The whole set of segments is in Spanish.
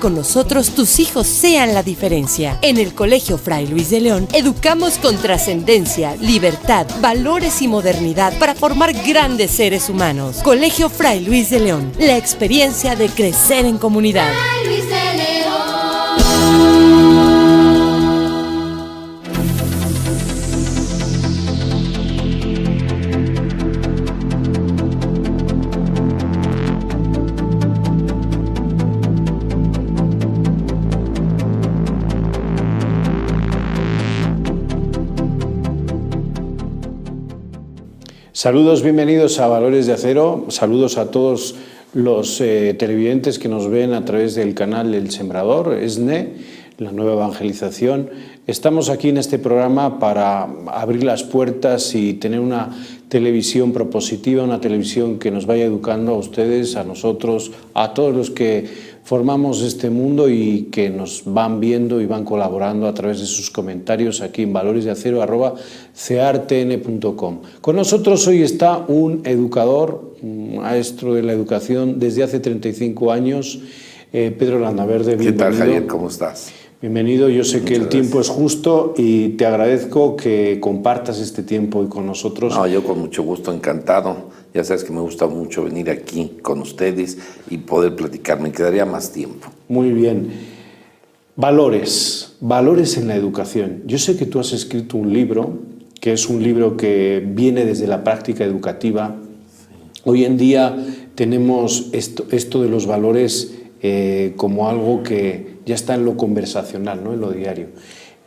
con nosotros tus hijos sean la diferencia. En el Colegio Fray Luis de León educamos con trascendencia, libertad, valores y modernidad para formar grandes seres humanos. Colegio Fray Luis de León, la experiencia de crecer en comunidad. Fray Luis de León. Saludos, bienvenidos a Valores de Acero. Saludos a todos los televidentes que nos ven a través del canal El Sembrador, ESNE, la nueva evangelización. Estamos aquí en este programa para abrir las puertas y tener una televisión propositiva, una televisión que nos vaya educando a ustedes, a nosotros, a todos los que formamos este mundo y que nos van viendo y van colaborando a través de sus comentarios aquí en valoresdeacero@ceartn.com. Con nosotros hoy está un educador, un maestro de la educación desde hace 35 años, Pedro Landaverde. ¿Qué tal, Javier? ¿Cómo estás? Bienvenido, yo sé que el tiempo es justo y te agradezco que compartas este tiempo hoy con nosotros. No, yo con mucho gusto, encantado. Ya sabes que me gusta mucho venir aquí con ustedes y poder platicar. Me quedaría más tiempo. Muy bien. Valores en la educación. Yo sé que tú has escrito un libro, que es un libro que viene desde la práctica educativa. Sí. Hoy en día tenemos esto de los valores como algo que ya está en lo conversacional, ¿no? En lo diario.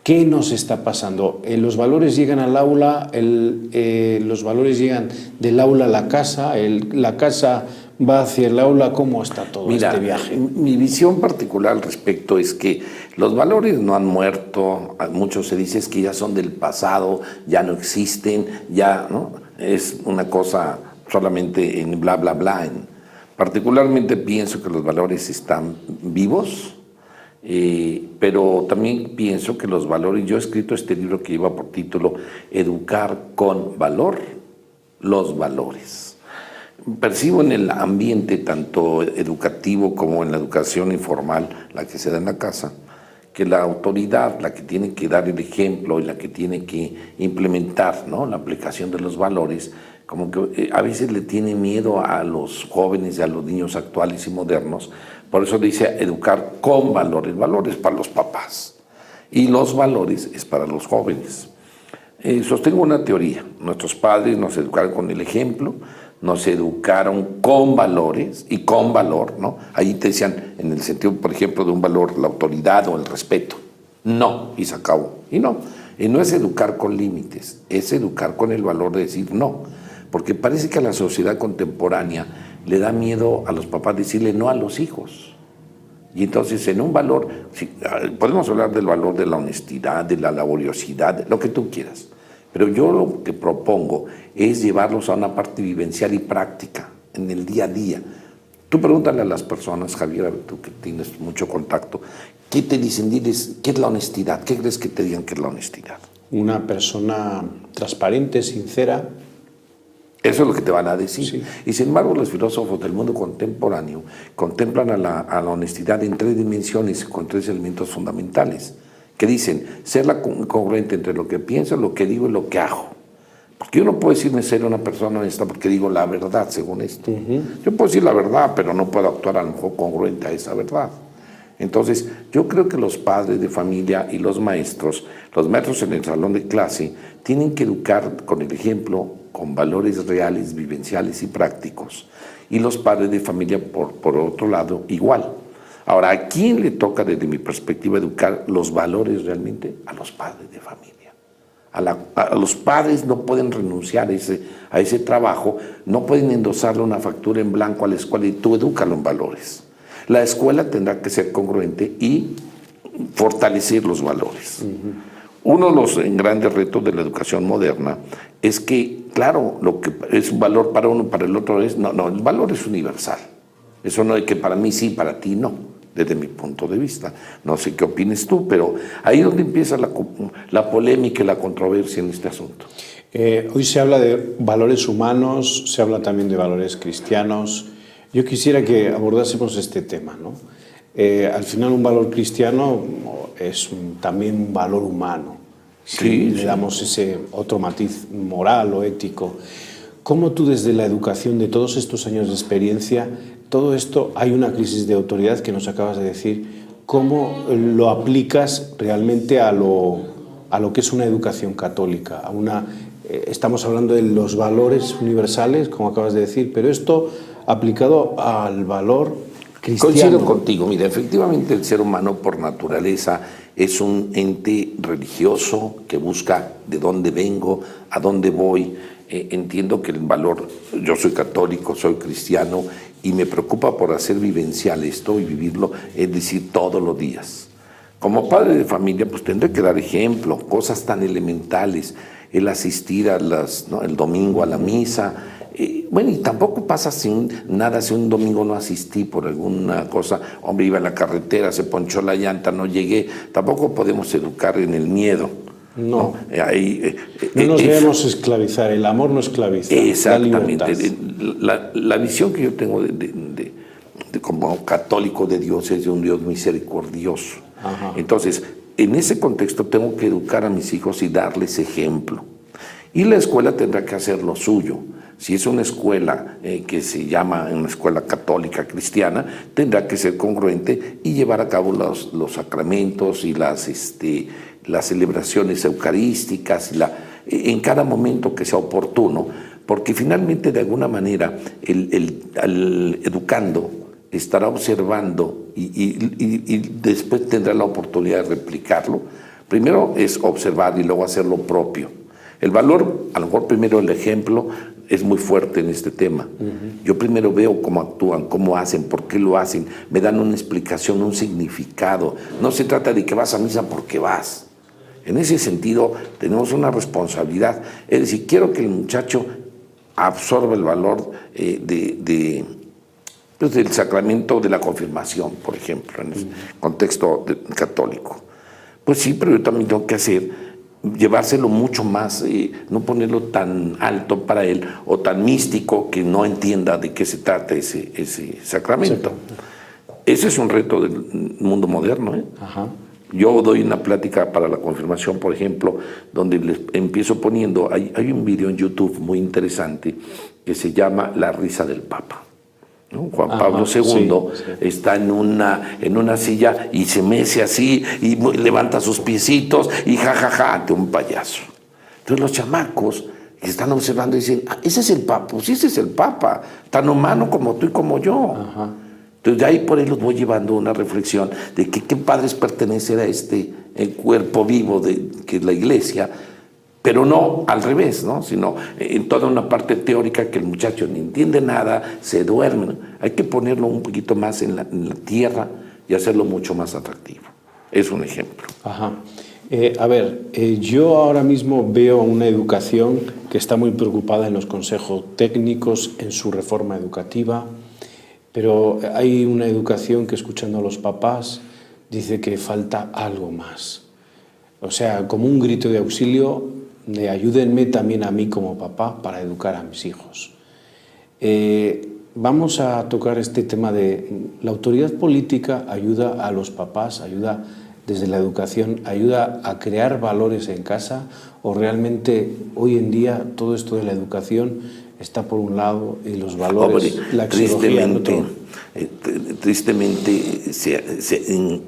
¿Qué nos está pasando? Los valores llegan al aula, los valores llegan del aula a la casa, la casa va hacia el aula. ¿Cómo está todo este viaje? Mi visión particular al respecto es que los valores no han muerto. Muchos se dice que ya son del pasado, ya no existen, ya, ¿no? Es una cosa solamente en bla, bla, bla. Particularmente pienso que los valores están vivos. Pero también pienso que los valores, yo he escrito este libro que lleva por título Educar con Valor, los valores. Percibo en el ambiente tanto educativo como en la educación informal, la que se da en la casa, que la autoridad, la que tiene que dar el ejemplo y la que tiene que implementar, ¿no?, la aplicación de los valores, como que a veces le tiene miedo a los jóvenes y a los niños actuales y modernos. Por eso dice educar con valores. Valores para los papás y los valores es para los jóvenes. Sostengo una teoría. Nuestros padres nos educaron con el ejemplo, nos educaron con valores y con valor, ¿no? Ahí te decían, en el sentido, por ejemplo, de un valor, la autoridad o el respeto. No, y se acabó. Y no es educar con límites, es educar con el valor de decir no. Porque parece que a la sociedad contemporánea le da miedo a los papás decirle no a los hijos. Y entonces en un valor, podemos hablar del valor de la honestidad, de la laboriosidad, lo que tú quieras. Pero yo lo que propongo es llevarlos a una parte vivencial y práctica, en el día a día. Tú pregúntale a las personas, Javier, tú que tienes mucho contacto, ¿qué te dicen? Diles, ¿qué es la honestidad? ¿Qué crees que te digan que es la honestidad? Una persona transparente, sincera. Eso es lo que te van a decir. Sí. Y sin embargo, los filósofos del mundo contemporáneo contemplan a la honestidad en 3 dimensiones, con 3 elementos fundamentales, que dicen ser congruente entre lo que pienso, lo que digo y lo que hago. Porque yo no puedo decirme ser una persona honesta porque digo la verdad, según esto. Yo puedo decir la verdad, pero no puedo actuar a lo mejor congruente a esa verdad. Entonces, yo creo que los padres de familia y los maestros en el salón de clase, tienen que educar con el ejemplo, con valores reales, vivenciales y prácticos. Y los padres de familia, por otro lado, igual. Ahora, ¿a quién le toca, desde mi perspectiva, educar los valores realmente? A los padres de familia. A los padres no pueden renunciar a ese trabajo, no pueden endosarle una factura en blanco a la escuela y tú edúcalo en valores. La escuela tendrá que ser congruente y fortalecer los valores. Uno de los grandes retos de la educación moderna es que, claro, lo que es un valor para uno, para el otro es, no, el valor es universal. Eso no es que para mí sí, para ti no, desde mi punto de vista. No sé qué opines tú, pero ahí es donde empieza la polémica y la controversia en este asunto. Hoy se habla de valores humanos, se habla también de valores cristianos. Yo quisiera que abordásemos este tema, ¿no? Al final un valor cristiano es también un valor humano. Si le damos ese otro matiz moral o ético. ¿Cómo tú desde la educación de todos estos años de experiencia, todo esto, hay una crisis de autoridad que nos acabas de decir, cómo lo aplicas realmente a lo que es una educación católica? Estamos hablando de los valores universales, como acabas de decir, pero esto aplicado al valor cristiano. Coincido contigo. Mira, efectivamente el ser humano por naturaleza es un ente religioso que busca de dónde vengo, a dónde voy. Entiendo que el valor, yo soy católico, soy cristiano y me preocupa por hacer vivencial esto y vivirlo, es decir, todos los días. Como padre de familia, pues tendré que dar ejemplo, cosas tan elementales, el asistir el domingo a la misa. Bueno, y tampoco pasa sin nada si un domingo no asistí por alguna cosa. Hombre, iba en la carretera, se ponchó la llanta, no llegué. Tampoco podemos educar en el miedo. No, no nos debemos esclavizar, el amor no esclaviza. Exactamente. La visión que yo tengo como católico de Dios es de un Dios misericordioso. Ajá. Entonces, en ese contexto tengo que educar a mis hijos y darles ejemplo. Y la escuela tendrá que hacer lo suyo. Si es una escuela que se llama una escuela católica cristiana, tendrá que ser congruente y llevar a cabo los sacramentos y las celebraciones eucarísticas en cada momento que sea oportuno, porque finalmente de alguna manera el educando estará observando y después tendrá la oportunidad de replicarlo. Primero es observar y luego hacer lo propio. El valor, a lo mejor primero el ejemplo, es muy fuerte en este tema. Yo primero veo cómo actúan, cómo hacen, por qué lo hacen, me dan una explicación, un significado. No se trata de que vas a misa porque vas. En ese sentido tenemos una responsabilidad. Es decir, quiero que el muchacho absorba el valor del sacramento de la confirmación, por ejemplo, en el contexto católico. Pues sí, pero yo también tengo que llevárselo mucho más, no ponerlo tan alto para él o tan místico que no entienda de qué se trata ese sacramento. Sí. Ese es un reto del mundo moderno. Ajá. Yo doy una plática para la confirmación, por ejemplo, donde les empiezo poniendo, hay un video en YouTube muy interesante que se llama La risa del Papa. ¿No? Juan Pablo II está en una silla y se mece así y levanta sus piecitos y jajaja ante un payaso. Entonces los chamacos que están observando dicen, ese es el Papa, pues ese es el Papa, tan humano como tú y como yo. Ajá. Entonces de ahí por ahí los voy llevando a una reflexión de que qué padre es pertenecer a el cuerpo vivo que es la Iglesia, pero no al revés, ¿no? Sino en toda una parte teórica que el muchacho ni entiende nada, se duerme, ¿no? Hay que ponerlo un poquito más en la tierra y hacerlo mucho más atractivo. Es un ejemplo. Ajá. Yo ahora mismo veo una educación que está muy preocupada en los consejos técnicos, en su reforma educativa, pero hay una educación que, escuchando a los papás, dice que falta algo más. O sea, como un grito de auxilio, de ayúdenme también a mí como papá para educar a mis hijos. Vamos a tocar este tema de la autoridad política ayuda a los papás, ayuda desde la educación, ayuda a crear valores en casa, o realmente hoy en día todo esto de la educación está por un lado y los valores, la axiología en otro. Tristemente,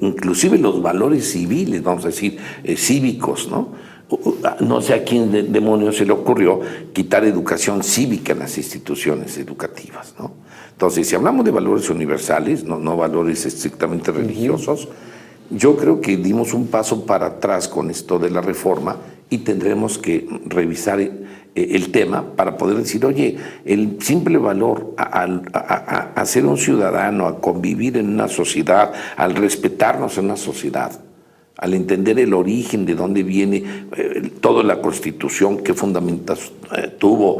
inclusive los valores civiles, vamos a decir, cívicos, ¿no? No sé a quién demonios se le ocurrió quitar educación cívica en las instituciones educativas, ¿no? Entonces, si hablamos de valores universales, no valores estrictamente religiosos, yo creo que dimos un paso para atrás con esto de la reforma y tendremos que revisar el tema para poder decir, oye, el simple valor a ser un ciudadano, a convivir en una sociedad, al respetarnos en una sociedad, al entender el origen de dónde viene toda la Constitución, qué fundamentos tuvo,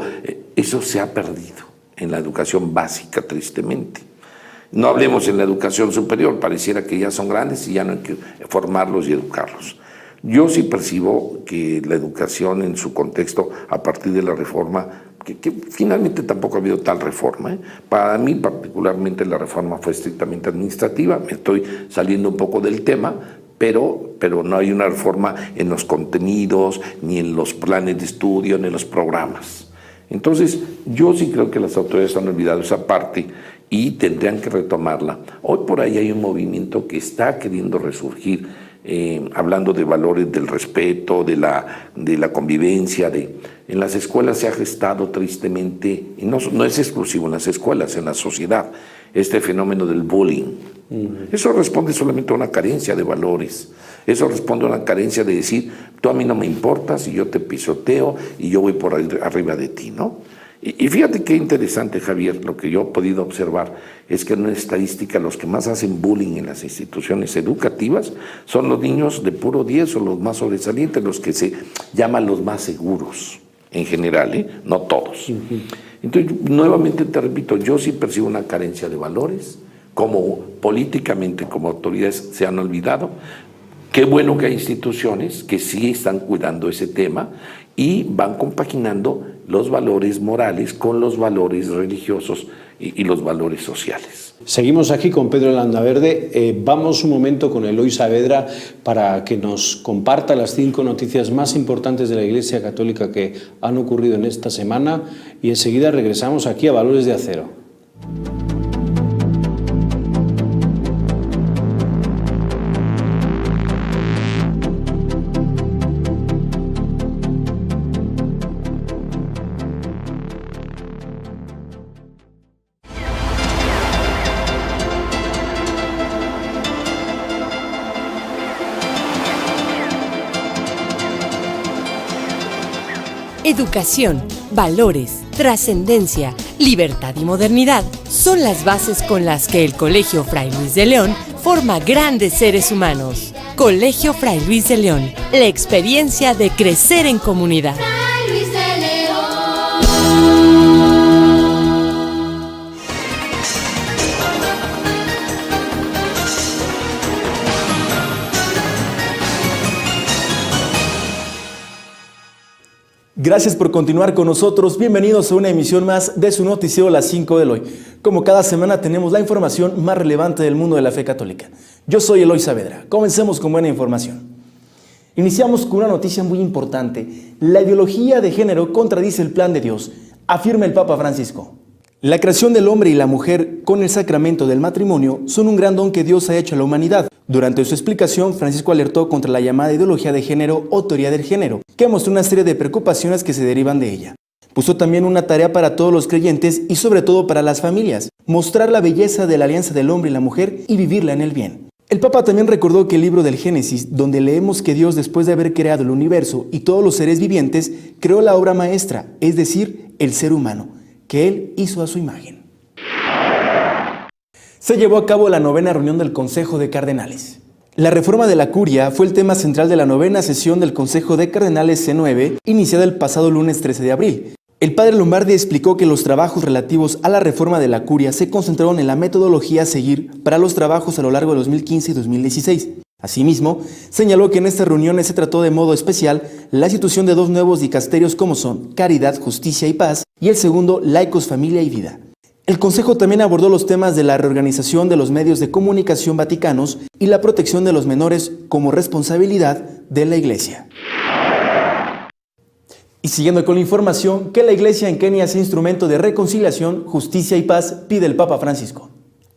eso se ha perdido en la educación básica, tristemente. No hablemos en la educación superior, pareciera que ya son grandes y ya no hay que formarlos y educarlos. Yo sí percibo que la educación en su contexto, a partir de la reforma, que finalmente tampoco ha habido tal reforma. Para mí particularmente la reforma fue estrictamente administrativa, me estoy saliendo un poco del tema, pero no hay una reforma en los contenidos, ni en los planes de estudio, ni en los programas. Entonces, yo sí creo que las autoridades han olvidado esa parte y tendrían que retomarla. Hoy por ahí hay un movimiento que está queriendo resurgir, hablando de valores del respeto, de la convivencia. En las escuelas se ha gestado tristemente, y no es exclusivo en las escuelas, en la sociedad, este fenómeno del bullying. Eso responde solamente a una carencia de valores. Eso responde a una carencia de decir, tú a mí no me importas y yo te pisoteo y yo voy por arriba de ti, ¿no? Y fíjate qué interesante, Javier, lo que yo he podido observar es que en una estadística los que más hacen bullying en las instituciones educativas son los niños de puro 10 o los más sobresalientes, los que se llaman los más seguros en general, no todos. Entonces, nuevamente te repito, yo sí percibo una carencia de valores, como políticamente, como autoridades se han olvidado. Qué bueno que hay instituciones que sí están cuidando ese tema y van compaginando los valores morales con los valores religiosos y los valores sociales. Seguimos aquí con Pedro Landaverde. Vamos un momento con Eloy Saavedra para que nos comparta las 5 noticias más importantes de la Iglesia Católica que han ocurrido en esta semana y enseguida regresamos aquí a Valores de Acero. Educación, valores, trascendencia, libertad y modernidad son las bases con las que el Colegio Fray Luis de León forma grandes seres humanos. Colegio Fray Luis de León, la experiencia de crecer en comunidad. Fray Luis de León. Gracias por continuar con nosotros. Bienvenidos a una emisión más de su noticiero Las 5 del Hoy. Como cada semana tenemos la información más relevante del mundo de la fe católica. Yo soy Eloy Saavedra. Comencemos con buena información. Iniciamos con una noticia muy importante. La ideología de género contradice el plan de Dios, afirma el Papa Francisco. La creación del hombre y la mujer con el sacramento del matrimonio son un gran don que Dios ha hecho a la humanidad. Durante su explicación, Francisco alertó contra la llamada ideología de género o teoría del género, que mostró una serie de preocupaciones que se derivan de ella. Puso también una tarea para todos los creyentes y sobre todo para las familias, mostrar la belleza de la alianza del hombre y la mujer y vivirla en el bien. El Papa también recordó que el libro del Génesis, donde leemos que Dios, después de haber creado el universo y todos los seres vivientes, creó la obra maestra, es decir, el ser humano, que Él hizo a su imagen. Se llevó a cabo la 9ª reunión del Consejo de Cardenales. La reforma de la curia fue el tema central de la 9ª sesión del Consejo de Cardenales C9, iniciada el pasado lunes 13 de abril. El padre Lombardi explicó que los trabajos relativos a la reforma de la curia se concentraron en la metodología a seguir para los trabajos a lo largo de 2015 y 2016. Asimismo, señaló que en estas reuniones se trató de modo especial la institución de 2 nuevos dicasterios como son Caridad, Justicia y Paz, y el segundo, Laicos, Familia y Vida. El Consejo también abordó los temas de la reorganización de los medios de comunicación vaticanos y la protección de los menores como responsabilidad de la Iglesia. Y siguiendo con la información, que la Iglesia en Kenia sea instrumento de reconciliación, justicia y paz, pide el Papa Francisco.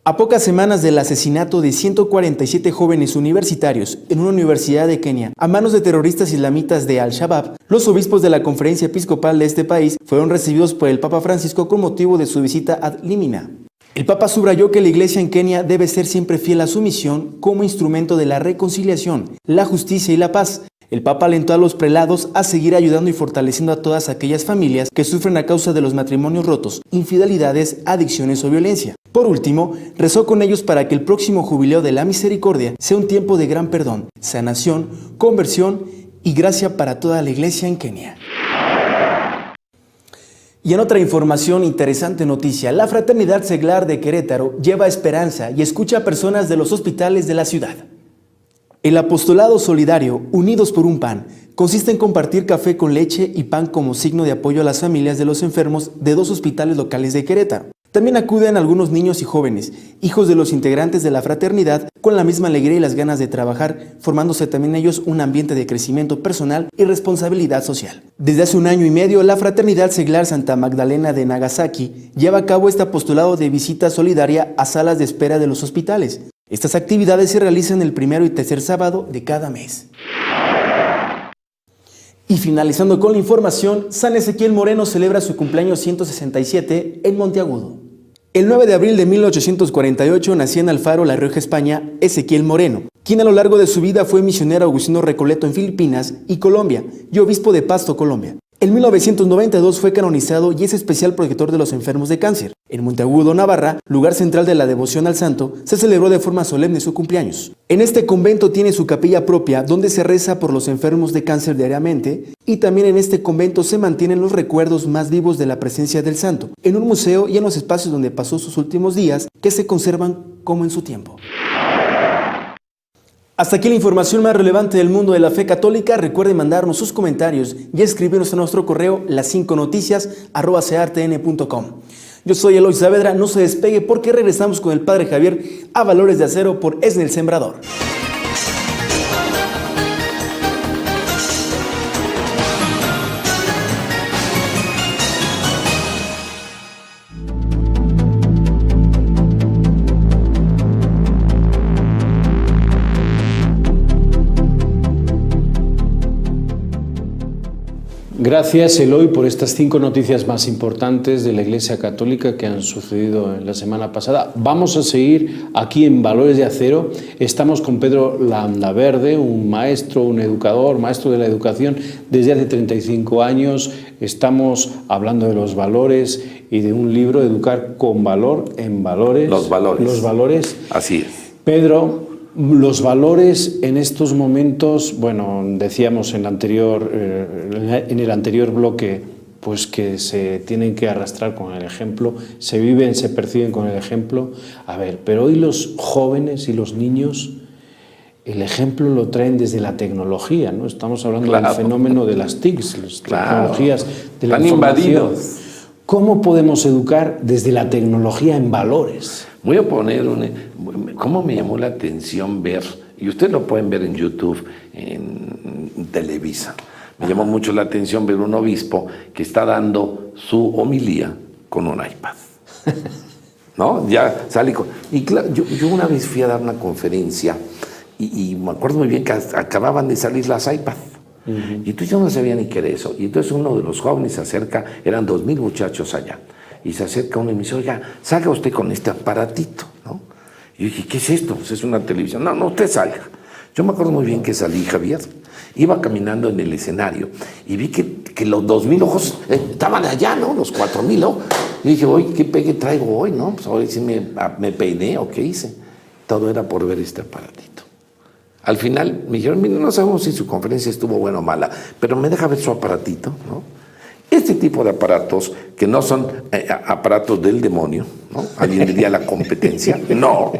A pocas semanas del asesinato de 147 jóvenes universitarios en una universidad de Kenia a manos de terroristas islamitas de Al-Shabaab, los obispos de la Conferencia Episcopal de este país fueron recibidos por el Papa Francisco con motivo de su visita ad limina. El Papa subrayó que la Iglesia en Kenia debe ser siempre fiel a su misión como instrumento de la reconciliación, la justicia y la paz. El Papa alentó a los prelados a seguir ayudando y fortaleciendo a todas aquellas familias que sufren a causa de los matrimonios rotos, infidelidades, adicciones o violencia. Por último, rezó con ellos para que el próximo jubileo de la misericordia sea un tiempo de gran perdón, sanación, conversión y gracia para toda la Iglesia en Kenia. Y en otra información, interesante noticia, la Fraternidad Seglar de Querétaro lleva esperanza y escucha a personas de los hospitales de la ciudad. El apostolado solidario, Unidos por un Pan, Consiste en compartir café con leche y pan como signo de apoyo a las familias de los enfermos de 2 hospitales locales de Querétaro. También acuden algunos niños y jóvenes, hijos de los integrantes de la fraternidad, con la misma alegría y las ganas de trabajar, formándose también ellos un ambiente de crecimiento personal y responsabilidad social. Desde hace 1 año y medio, la Fraternidad Seglar Santa Magdalena de Nagasaki lleva a cabo este apostolado de visita solidaria a salas de espera de los hospitales. Estas actividades se realizan el 1 y 3 sábado de cada mes. Y finalizando con la información, San Ezequiel Moreno celebra su cumpleaños 167 en Monteagudo. El 9 de abril de 1848 nacía en Alfaro, La Rioja, España, Ezequiel Moreno, quien a lo largo de su vida fue misionero agustino recoleto en Filipinas y Colombia y obispo de Pasto, Colombia. En 1992 fue canonizado y es especial protector de los enfermos de cáncer. En Monteagudo, Navarra, lugar central de la devoción al santo, se celebró de forma solemne su cumpleaños. En este convento tiene su capilla propia donde se reza por los enfermos de cáncer diariamente, y también en este convento se mantienen los recuerdos más vivos de la presencia del santo, en un museo y en los espacios donde pasó sus últimos días, que se conservan como en su tiempo. Hasta aquí la información más relevante del mundo de la fe católica. Recuerden mandarnos sus comentarios y escribirnos a nuestro correo las5noticias@cartn.com. Yo soy Eloy Saavedra, no se despegue porque regresamos con el Padre Javier a Valores de Acero por ESNE El Sembrador. Gracias, Eloy, por estas 5 noticias más importantes de la Iglesia Católica que han sucedido en la semana pasada. Vamos a seguir aquí en Valores de Acero. Estamos con Pedro Landaverde, un maestro, un educador, maestro de la educación desde hace 35 años. Estamos hablando de los valores y de un libro, Educar con Valor en Valores. Los valores. Los valores. Así es. Pedro, los valores en estos momentos, bueno, decíamos en el anterior bloque, pues que se tienen que arrastrar con el ejemplo, se viven, se perciben con el ejemplo. A ver, pero hoy los jóvenes y los niños, el ejemplo lo traen desde la tecnología, ¿no? Estamos hablando del fenómeno de las TICs, las tecnologías de la información. Invadidos. ¿Cómo podemos educar desde la tecnología en valores? Voy a poner cómo me llamó la atención ver, y ustedes lo pueden ver en YouTube, en Televisa. Me llamó mucho la atención ver un obispo que está dando su homilía con un iPad. ¿No? Ya sale con... Y claro, yo una vez fui a dar una conferencia y me acuerdo muy bien que acababan de salir las iPads. Y entonces yo no sabía ni qué era eso. Y entonces uno de los jóvenes se acerca, eran 2,000 muchachos allá, y se acerca uno y me dice, oiga, salga usted con este aparatito, ¿no? Y yo dije, ¿qué es esto? Pues es una televisión. No, usted salga. Yo me acuerdo muy bien que salí, Javier, iba caminando en el escenario y vi que los 2,000 ojos estaban allá, ¿no? Los 4,000, ¿no? Y dije, oye, ¿qué pegue traigo hoy, no? Pues hoy sí me peiné o qué hice. Todo era por ver este aparatito. Al final me dijeron, mire, no sabemos si su conferencia estuvo buena o mala, pero me deja ver su aparatito, ¿no? Este tipo de aparatos, que no son aparatos del demonio, ¿no? Alguien diría la competencia, no,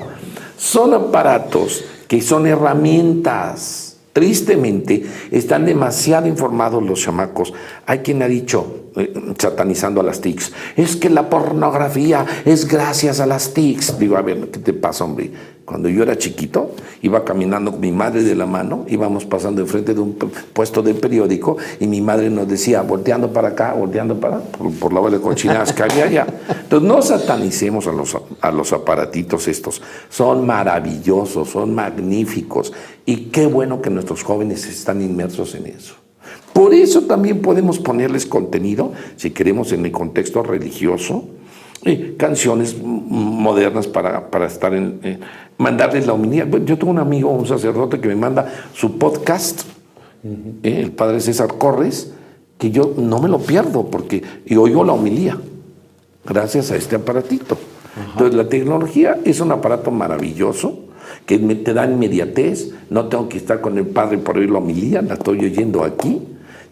son aparatos que son herramientas. Tristemente, están demasiado informados los chamacos. Hay quien ha dicho, satanizando a las TICs, es que la pornografía es gracias a las TICs. Digo, a ver, ¿qué te pasa, hombre? Cuando yo era chiquito, iba caminando con mi madre de la mano, íbamos pasando enfrente de un puesto de periódico y mi madre nos decía, volteando para acá, volteando para por la bola de cochinadas que había allá. Entonces, no satanicemos a los aparatitos estos. Son maravillosos, son magníficos y qué bueno que nuestros jóvenes están inmersos en eso. Por eso también podemos ponerles contenido, si queremos en el contexto religioso, canciones modernas para estar mandarles la homilía. Yo tengo un amigo, un sacerdote, que me manda su podcast, el padre César Corres, que yo no me lo pierdo y oigo la homilía gracias a este aparatito. Entonces la tecnología es un aparato maravilloso que te da inmediatez. No tengo que estar con el padre por oír la homilía, la estoy oyendo aquí.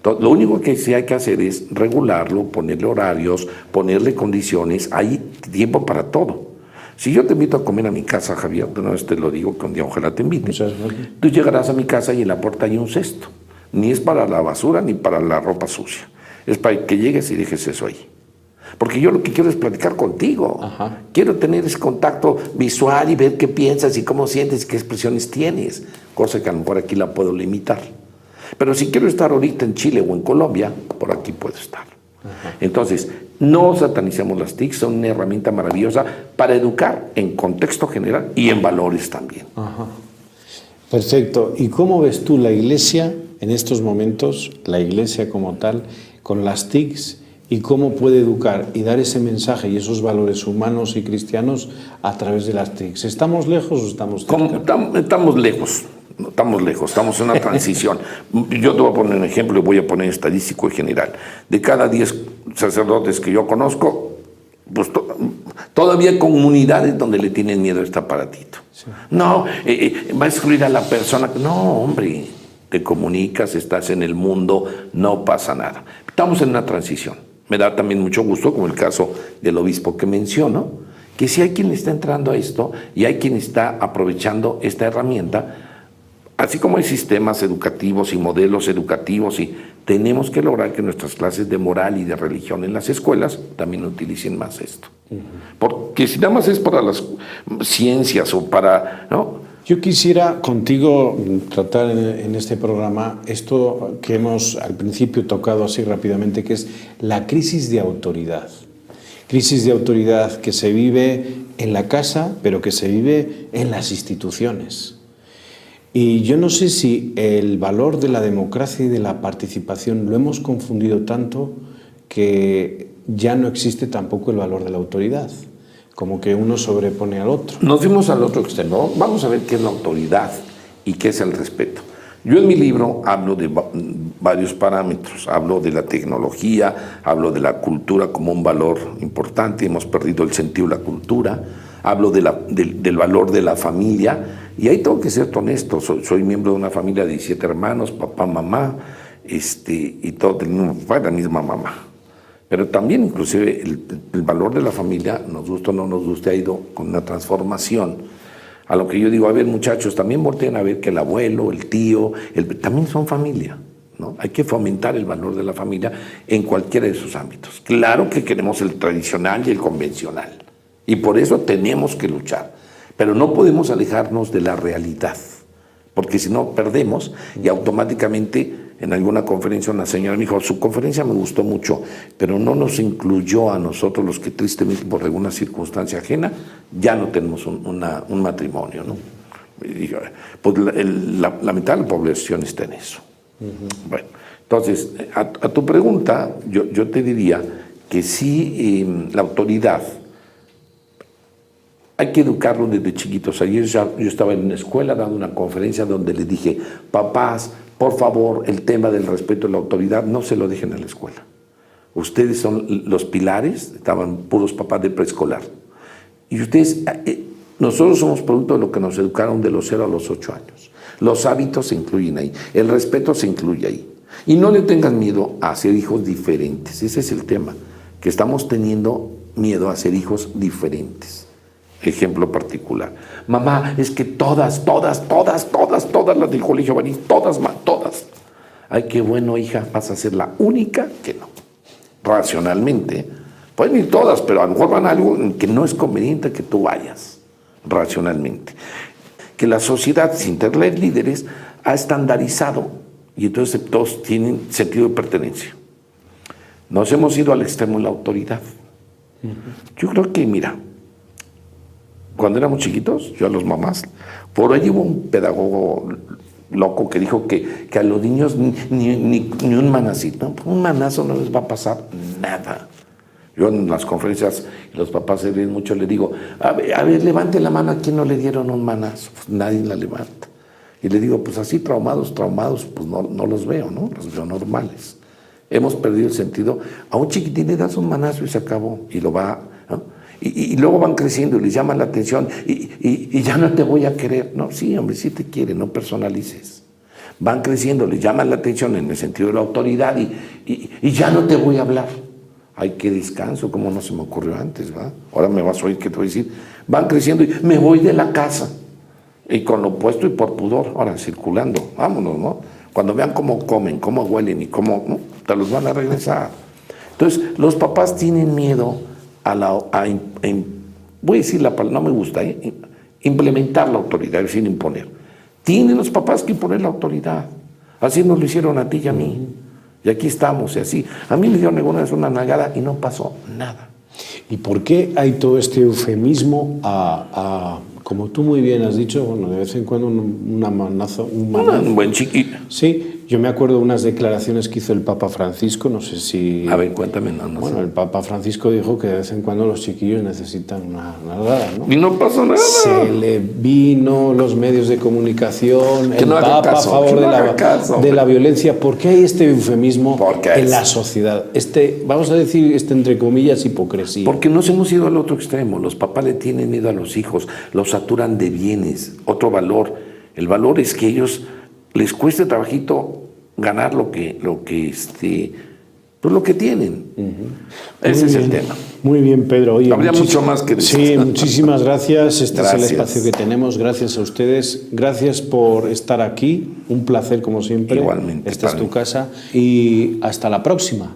Lo único que sí hay que hacer es regularlo, ponerle horarios, ponerle condiciones. Hay tiempo para todo. Si yo te invito a comer a mi casa, Javier, de una vez te lo digo, que un día ojalá te invite. Tú llegarás a mi casa y en la puerta hay un cesto. Ni es para la basura ni para la ropa sucia. Es para que llegues y dejes eso ahí. Porque yo lo que quiero es platicar contigo. Ajá. Quiero tener ese contacto visual y ver qué piensas y cómo sientes y qué expresiones tienes. Cosa que a lo mejor aquí la puedo limitar. Pero si quiero estar ahorita en Chile o en Colombia, por aquí puedo estar. Ajá. Entonces, no satanicemos las TIC, son una herramienta maravillosa para educar en contexto general y en valores también. Ajá. Perfecto. ¿Y cómo ves tú la Iglesia en estos momentos, la Iglesia como tal, con las TICs, y cómo puede educar y dar ese mensaje y esos valores humanos y cristianos a través de las TICs? ¿Estamos lejos o estamos cerca? Estamos lejos. Estamos en una transición. Yo te voy a poner un ejemplo y voy a poner estadístico y general. De cada 10 sacerdotes que yo conozco, pues todavía hay comunidades donde le tienen miedo a este aparatito. Sí. No, va a excluir a la persona. No, hombre, te comunicas, estás en el mundo, no pasa nada. Estamos en una transición. Me da también mucho gusto, como el caso del obispo que menciono, que sí hay quien está entrando a esto y hay quien está aprovechando esta herramienta. Así como hay sistemas educativos y modelos educativos, y tenemos que lograr que nuestras clases de moral y de religión en las escuelas también utilicen más esto. Porque si nada más es para las ciencias o para... ¿no? Yo quisiera contigo tratar en este programa esto que hemos al principio tocado así rápidamente, que es la crisis de autoridad. Crisis de autoridad que se vive en la casa, pero que se vive en las instituciones. Y yo no sé si el valor de la democracia y de la participación lo hemos confundido tanto que ya no existe tampoco el valor de la autoridad, como que uno sobrepone al otro. Nos fuimos al otro extremo. Vamos a ver qué es la autoridad y qué es el respeto. Yo en mi libro hablo de varios parámetros. Hablo de la tecnología, hablo de la cultura como un valor importante. Hemos perdido el sentido de la cultura. Hablo del valor de la familia. Y ahí tengo que ser honesto. Soy miembro de una familia de 17 hermanos, papá, mamá, y todo el mismo papá y la misma mamá. Pero también inclusive el valor de la familia, nos gusta o no nos guste, ha ido con una transformación. A lo que yo digo, a ver muchachos, también volteen a ver que el abuelo, el tío, también son familia, ¿no? Hay que fomentar el valor de la familia en cualquiera de sus ámbitos. Claro que queremos el tradicional y el convencional, y por eso tenemos que luchar. Pero no podemos alejarnos de la realidad, porque si no perdemos y automáticamente... En alguna conferencia una señora me dijo, su conferencia me gustó mucho, pero no nos incluyó a nosotros los que tristemente por alguna circunstancia ajena ya no tenemos un matrimonio, ¿no? Y dije, pues la mitad de la población está en eso. Uh-huh. Bueno, entonces, a tu pregunta, yo te diría que sí, la autoridad, hay que educarlo desde chiquitos. Ayer yo estaba en una escuela dando una conferencia donde le dije, papás, por favor, el tema del respeto a la autoridad no se lo dejen a la escuela. Ustedes son los pilares, estaban puros papás de preescolar. Y ustedes, nosotros somos producto de lo que nos educaron de los 0 a los 8 años. Los hábitos se incluyen ahí, el respeto se incluye ahí. Y no le tengan miedo a hacer hijos diferentes, ese es el tema, que estamos teniendo miedo a hacer hijos diferentes. Ejemplo particular. Mamá, es que todas las del colegio van a ir, todas. Ay, qué bueno, hija, vas a ser la única que no. Racionalmente, pueden ir todas, pero a lo mejor van a algo en que no es conveniente que tú vayas, racionalmente. Que la sociedad, sin tener líderes, ha estandarizado y entonces todos tienen sentido de pertenencia. Nos hemos ido al extremo de la autoridad. Yo creo que, mira, cuando éramos chiquitos, yo a los mamás, por ahí hubo un pedagogo loco que dijo que a los niños ni un manacito, un manazo no les va a pasar nada. Yo en las conferencias, los papás se ríen mucho, les digo, a ver, levante la mano a quien no le dieron un manazo. Pues nadie la levanta. Y le digo, pues así traumados, pues no los veo, ¿no? Los veo normales. Hemos perdido el sentido. A un chiquitín le das un manazo y se acabó. Y lo va, ¿no? Y luego van creciendo y les llaman la atención y ya no te voy a querer. No, sí, hombre, sí te quiere, no personalices. Van creciendo, les llaman la atención en el sentido de la autoridad y ya no te voy a hablar. Ay, qué descanso, como no se me ocurrió antes, ¿va? Ahora me vas a oír qué te voy a decir. Van creciendo y me voy de la casa. Y con lo puesto y por pudor, ahora circulando, vámonos, ¿no? Cuando vean cómo comen, cómo huelen y cómo, ¿no?, te los van a regresar. Entonces, los papás tienen miedo voy a decir la palabra, no me gusta, implementar la autoridad, es decir, imponer. Tienen los papás que imponer la autoridad. Así nos lo hicieron a ti y a mí. Y aquí estamos, y así. A mí me dieron alguna vez una nalgada y no pasó nada. ¿Y por qué hay todo este eufemismo como tú muy bien has dicho, bueno, de vez en cuando un manazo? Un buen chiquillo. Sí, yo me acuerdo de unas declaraciones que hizo el Papa Francisco, no sé si... A ver, cuéntame. Bueno, el Papa Francisco dijo que de vez en cuando los chiquillos necesitan una nalgada, ¿no? Y no pasó nada. Se le vino los medios de comunicación, que el no Papa caso, a favor no de la violencia. ¿Por qué hay este eufemismo en la sociedad? Vamos a decir, entre comillas, hipocresía. Porque nos hemos ido al otro extremo. Los papás le tienen miedo a los hijos, los saturan de bienes. Otro valor. El valor es que ellos les cueste trabajito ganar lo que tienen. Ese es el tema. Muy bien, Pedro. Oye, habría mucho más que decir. Sí, muchísimas gracias. Gracias. Es el espacio que tenemos. Gracias a ustedes. Gracias por estar aquí. Un placer, como siempre. Igualmente. Esta es tu casa. Y hasta la próxima.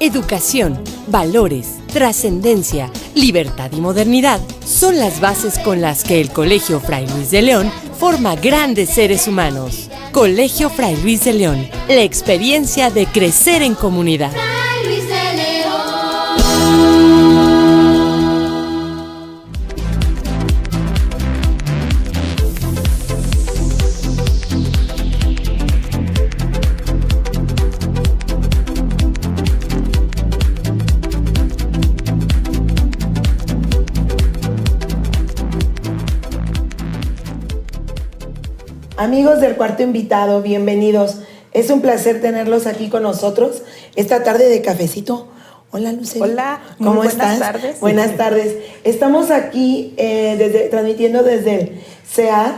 Educación, valores, trascendencia, libertad y modernidad son las bases con las que el Colegio Fray Luis de León forma grandes seres humanos. Colegio Fray Luis de León, la experiencia de crecer en comunidad. Fray Luis de León. Amigos del Cuarto Invitado, bienvenidos. Es un placer tenerlos aquí con nosotros esta tarde de cafecito. Hola, Lucía. Hola, ¿cómo estás? Buenas tardes. Buenas tardes. Estamos aquí transmitiendo desde el CEAD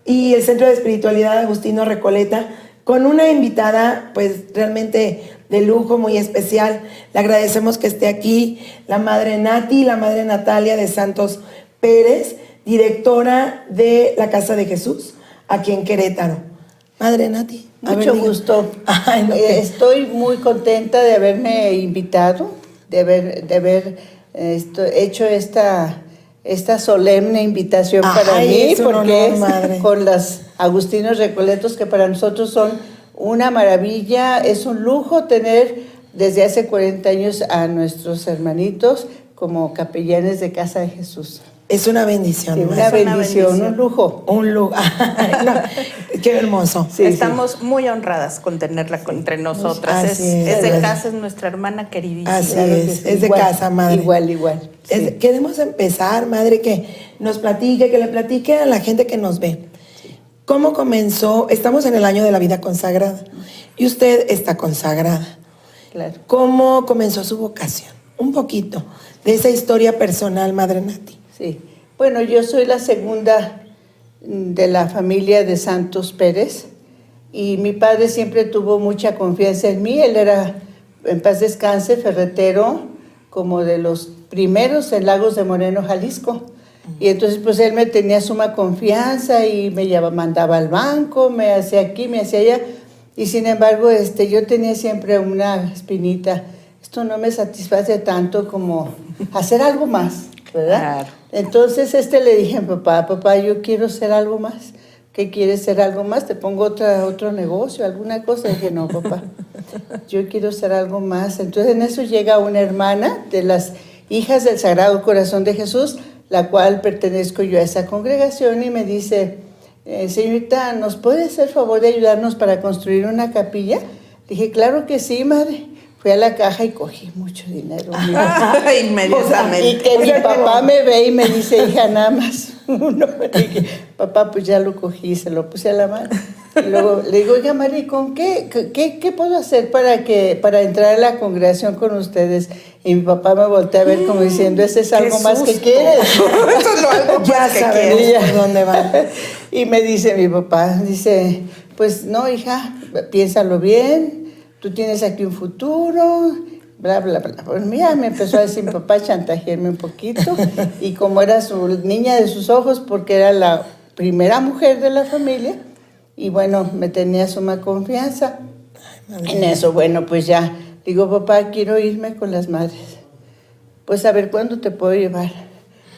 y el Centro de Espiritualidad Agustino Recoleta con una invitada pues realmente de lujo, muy especial. Le agradecemos que esté aquí la Madre Nati, la Madre Natalia de Santos Pérez, directora de la Casa de Jesús, aquí en Querétaro. Madre Nati. Mucho gusto. Ay, no, estoy muy contenta de haberme invitado, de haber hecho esta solemne invitación para mí, es un porque honor, es madre. con las Agustinos Recoletos, que para nosotros son una maravilla. Es un lujo tener desde hace 40 años a nuestros hermanitos como capellanes de Casa de Jesús. Es una bendición. Sí, una bendición, un lujo. Un lujo. No, qué hermoso. Sí, Estamos muy honradas con tenerla entre nosotras. Así Es de es. casa, es nuestra hermana queridísima. Así Claro es, que sí. es de Igual, casa, madre. Igual. Sí. Queremos empezar, madre, que nos platique, que le platique a la gente que nos ve. ¿Cómo comenzó? Estamos en el año de la vida consagrada y usted está consagrada. Claro. ¿Cómo comenzó su vocación? Un poquito de esa historia personal, Madre Nati. Sí, bueno, yo soy la segunda de la familia de Santos Pérez y mi padre siempre tuvo mucha confianza en mí. Él era, en paz descanse, ferretero, como de los primeros en Lagos de Moreno, Jalisco. Y entonces pues él me tenía suma confianza y me mandaba al banco, me hacía aquí, me hacía allá. Y sin embargo yo tenía siempre una espinita. Esto no me satisface tanto como hacer algo más, ¿verdad? Claro. Entonces le dije a papá, yo quiero hacer algo más. ¿Qué quieres hacer algo más? ¿Te pongo otro negocio, alguna cosa? Y dije, no, papá, yo quiero hacer algo más. Entonces en eso llega una hermana de las hijas del Sagrado Corazón de Jesús, la cual pertenezco yo a esa congregación, y me dice, señorita, ¿nos puede hacer favor de ayudarnos para construir una capilla? Dije, claro que sí, madre. Fui a la caja y cogí mucho dinero. Inmediatamente. Y que mi papá me ve y me dice, hija, nada más uno. Y dije, papá, pues ya lo cogí y se lo puse a la mano. Y luego le digo, oiga, Mari, ¿con qué puedo hacer para entrar a la congregación con ustedes? Y mi papá me voltea a ver como diciendo, ese es algo más que quieres. Eso es lo algo más Ya que sabemos quieres. por dónde va. Y me dice mi papá, dice, pues no, hija, piénsalo bien, tú tienes aquí un futuro, bla, bla, bla. Pues mira, me empezó a decir mi papá, chantajearme un poquito, y como era su niña de sus ojos, porque era la primera mujer de la familia, y bueno, me tenía suma confianza. En eso, bueno, pues ya, digo, papá, quiero irme con las madres. Pues a ver, ¿cuándo te puedo llevar?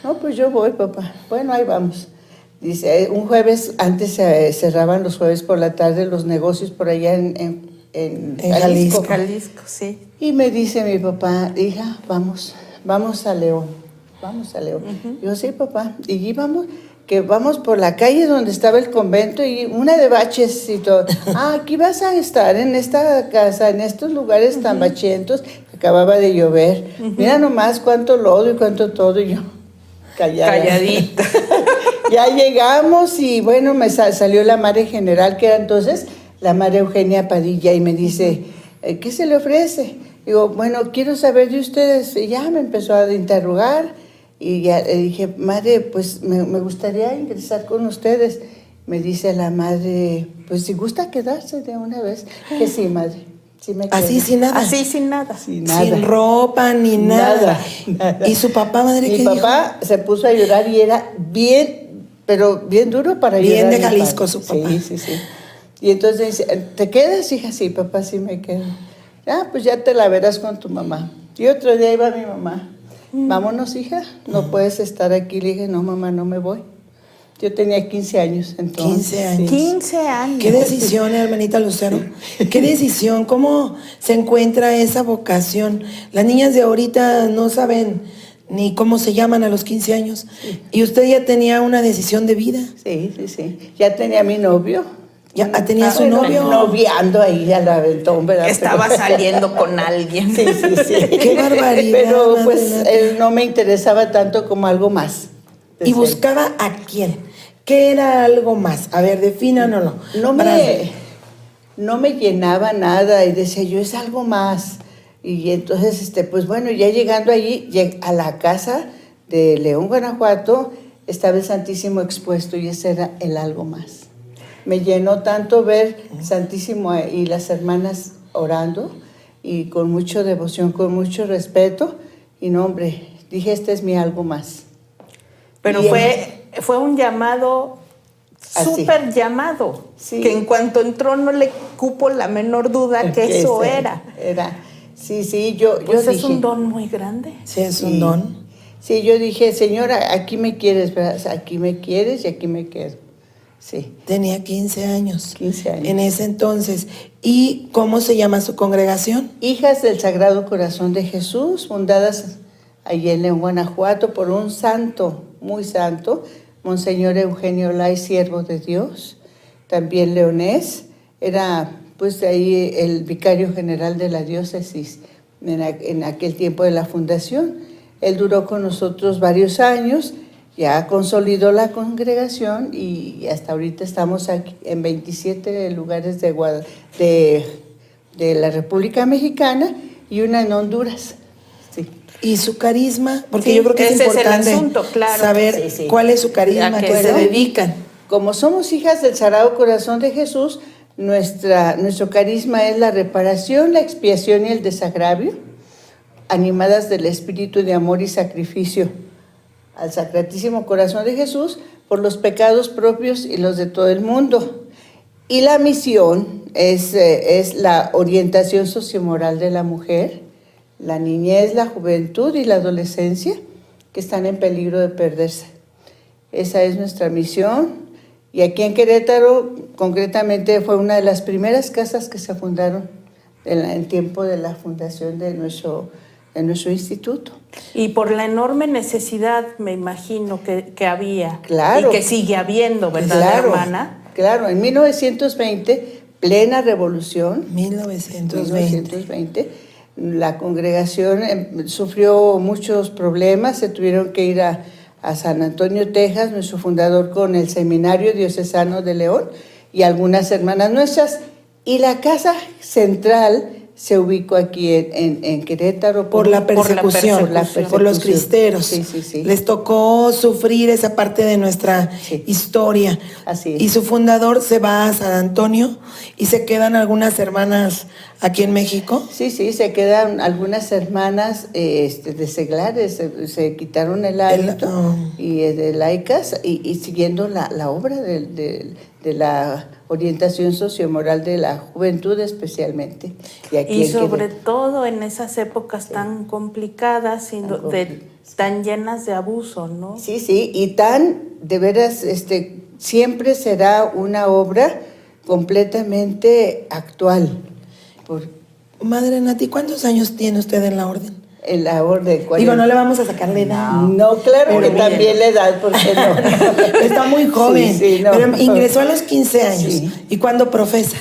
No, pues yo voy, papá. Bueno, ahí vamos. Dice, un jueves, antes se cerraban los jueves por la tarde los negocios por allá en Jalisco. Jalisco, sí. Y me dice mi papá, hija, vamos a León. Vamos a León. Yo, sí, papá. Y íbamos, que vamos por la calle donde estaba el convento y una de baches y todo. Aquí vas a estar en esta casa, en estos lugares tan bachientos. Acababa de llover. Mira nomás cuánto lodo y cuánto todo. Y yo, Calladita. Ya llegamos y bueno, me salió la madre general, que era entonces la madre Eugenia Padilla, y me dice, ¿qué se le ofrece? Digo, bueno, quiero saber de ustedes. Y ya me empezó a interrogar y ya le dije, madre, pues me gustaría ingresar con ustedes. Me dice la madre, pues si gusta quedarse de una vez. Que sí, madre, sí me quedo. Así sin nada. Así sin nada. Sin nada. Sin ropa ni nada. ¿Y su papá, madre, qué Mi papá se puso a llorar y era bien, pero bien duro para Bien llorar. de mi Jalisco padre. su papá. Sí. Y entonces dice, ¿te quedas, hija? Sí, papá, sí me quedo. Ah, pues ya te la verás con tu mamá. Y otro día iba mi mamá. Vámonos, hija, no puedes estar aquí. Le dije, no, mamá, no me voy. Yo tenía 15 años entonces. 15 años. 15 años. ¿Qué decisión, hermanita Lucero? ¿Qué decisión? ¿Cómo se encuentra esa vocación? Las niñas de ahorita no saben ni cómo se llaman a los 15 años. Y usted ya tenía una decisión de vida. Sí. Ya tenía mi novio. Ya tenía su novio. Noviando ahí al aventón, ¿verdad? Estaba saliendo con alguien. Sí. Qué barbaridad. Pero pues madre Nati. él no me interesaba tanto como algo más. ¿Y buscaba a quién? ¿Qué era algo más? A ver, defínanoslo. No me llenaba nada y decía yo, es algo más. Y entonces, pues bueno, ya llegando allí, a la casa de León, Guanajuato, estaba el Santísimo expuesto y ese era el algo más. Me llenó tanto ver Santísimo y las hermanas orando y con mucha devoción, con mucho respeto. Y no, hombre, dije, este es mi algo más. Pero Y fue un llamado, Así. súper llamado, Sí. que en cuanto entró no le cupo la menor duda que eso era. Sí, yo Pues dije, es un don muy grande. Sí, es un don. Sí, yo dije, Señora, aquí me quieres, ¿verdad? Aquí me quieres y aquí me quedo. Sí. Tenía 15 años. 15 años. En ese entonces. ¿Y cómo se llama su congregación? Hijas del Sagrado Corazón de Jesús, fundadas allí en León, Guanajuato, por un santo, muy santo, Monseñor Eugenio Lai, siervo de Dios, también leonés, era pues ahí el vicario general de la diócesis en aquel tiempo de la fundación. Él duró con nosotros varios años, ya consolidó la congregación y hasta ahorita estamos aquí en 27 lugares de la República Mexicana y una en Honduras. Sí. ¿Y su carisma? Porque Sí, yo creo que es ese es el importante asunto, claro. saber Sí. cuál es su carisma, ¿A a qué qué se se dedican. Como somos hijas del Sagrado Corazón de Jesús, nuestro carisma es la reparación, la expiación y el desagravio, animadas del espíritu de amor y sacrificio al Sacratísimo Corazón de Jesús por los pecados propios y los de todo el mundo. Y la misión es la orientación sociomoral de la mujer, la niñez, la juventud y la adolescencia que están en peligro de perderse. Esa es nuestra misión. Y aquí en Querétaro, concretamente, fue una de las primeras casas que se fundaron en tiempo de la fundación de nuestro instituto. Y por la enorme necesidad, me imagino, que había. Claro. Y que sigue habiendo, ¿verdad, Claro, hermana? claro. En 1920, plena revolución, 1920. la congregación sufrió muchos problemas, se tuvieron que ir a San Antonio, Texas, nuestro fundador con el Seminario Diocesano de León y algunas hermanas nuestras, y la casa central se ubicó aquí en Querétaro por la persecución, por los cristeros. Sí, sí, sí. Les tocó sufrir esa parte de nuestra historia. Así es. Y su fundador se va a San Antonio y se quedan algunas hermanas aquí en México. Sí, se quedan algunas hermanas de seglares, se quitaron el hábito y de laicas y siguiendo la obra de la orientación sociomoral de la juventud especialmente. Y sobre todo en esas épocas tan complicadas y tan llenas de abuso, ¿no? Sí, y de veras, siempre será una obra completamente actual. Madre Nati, ¿cuántos años tiene usted en la orden? En la orden. Digo, no le vamos a sacar la edad. No, claro, pero que también la edad, ¿por qué no? Está muy joven. Sí, no. Pero ingresó a los 15 años. Sí. ¿Y cuándo profesa?